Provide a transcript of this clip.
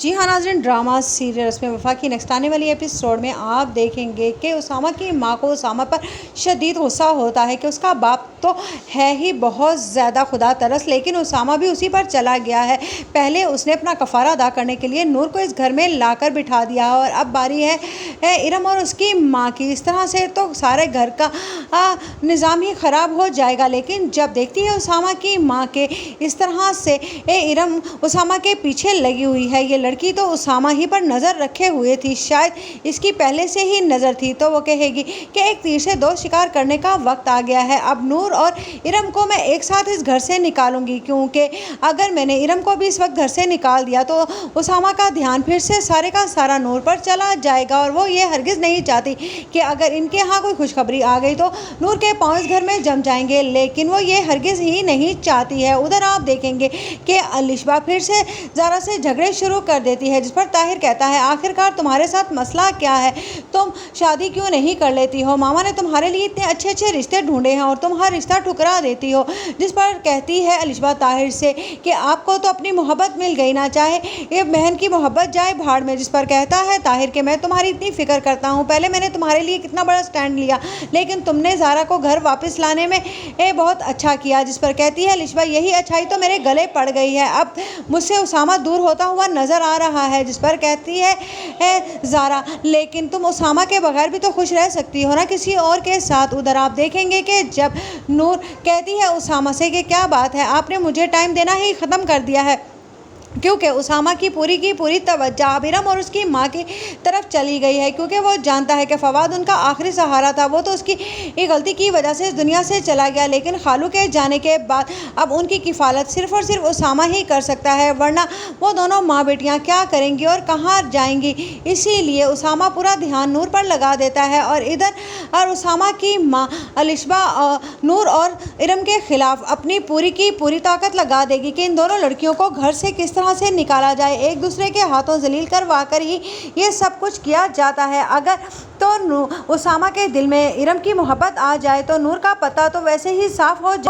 जी हाँ नाज़रीन, drama serial रस्म वफ़ा की नेक्स्ट आने वाली एपिसोड में आप देखेंगे कि उसामा की माँ को उसामा पर शदीद गुस्सा होता है कि उसका बाप तो है ही बहुत ज़्यादा खुदा तरस, लेकिन उसामा भी उसी पर चला गया है। पहले उसने अपना कफ़ारा अदा करने के लिए नूर को इस घर में लाकर बिठा दिया और अब बारी है इरम और उसकी माँ की। इस तरह से तो सारे घर का निज़ाम ही ख़राब हो जाएगा। लेकिन जब देखती है उसामा की माँ के इस तरह से इरम उसामा के पीछे लगी हुई है, ये लड़की तो उसामा ही पर नज़र रखे हुए थी, शायद इसकी पहले से ही नज़र थी, तो वो कहेगी कि एक तीर से दो शिकार करने का वक्त आ गया है। अब नूर और इरम को मैं एक साथ इस घर से निकालूंगी, क्योंकि अगर मैंने इरम को भी इस वक्त घर से निकाल दिया तो उसामा का ध्यान फिर से सारे का सारा नूर पर चला जाएगा और वो ये हरगिज़ नहीं चाहती कि अगर इनके यहाँ कोई खुशखबरी आ गई तो नूर के पाँव इस घर में जम जाएंगे, लेकिन वो ये हरगिज़ ही नहीं चाहती है। उधर आप देखेंगे कि अलिशबा फिर से ज़ारा से झगड़े शुरू कर देती है, जिस पर ताहिर कहता है आखिरकार तुम्हारे साथ मसला क्या है, तुम शादी क्यों नहीं कर लेती हो? मामा ने तुम्हारे लिए इतने अच्छे अच्छे रिश्ते ढूंढे हैं और तुम हर रिश्ता ठुकरा देती हो। जिस पर कहती है अलिशबा ताहिर से कि आपको तो अपनी मोहब्बत मिल गई ना, चाहे ये बहन की मोहब्बत जाए भाड़ में। जिस पर कहता है ताहिर कि मैं तुम्हारी इतनी फ़िक्र करता हूँ, पहले मैंने तुम्हारे लिए कितना बड़ा स्टैंड लिया, लेकिन तुमने ज़ारा को घर वापस लाने में बहुत अच्छा किया। जिस पर कहती है अलिशबा यही अच्छाई तो मेरे गले पड़ गई है, अब मुझसे उसामा दूर होता हुआ नज़र आ रहा है। जिस पर कहती है ज़ारा लेकिन तुम उसामा के बगैर भी तो खुश रह सकती हो ना किसी और के साथ। उधर आप देखेंगे कि जब नूर कहती है उसामा से कि क्या बात है, आपने मुझे टाइम देना ही ख़त्म कर दिया है, क्योंकि उसामा की पूरी तवज्जो अब इरम और उसकी माँ की तरफ चली गई है, क्योंकि वो जानता है कि फवाद उनका आखिरी सहारा था। वो तो उसकी एक गलती की वजह से इस दुनिया से चला गया, लेकिन खालू के जाने के बाद अब उनकी किफ़ालत सिर्फ़ और सिर्फ उसामा ही कर सकता है, वरना वो दोनों माँ बेटियाँ क्या करेंगी और कहाँ जाएंगी। इसीलिए उसामा पूरा ध्यान नूर पर लगा देता है और इधर उसामा की माँ अलिशबा नूर और इरम के ख़िलाफ़ अपनी पूरी ताकत लगा देगी कि इन दोनों लड़कियों को घर से किस तरह से निकाला जाए। एक दूसरे के हाथों जलील करवा कर ही ये सब कुछ किया जाता है। अगर तो उसामा के दिल में इरम की मोहब्बत आ जाए तो नूर का पता तो वैसे ही साफ हो जाए।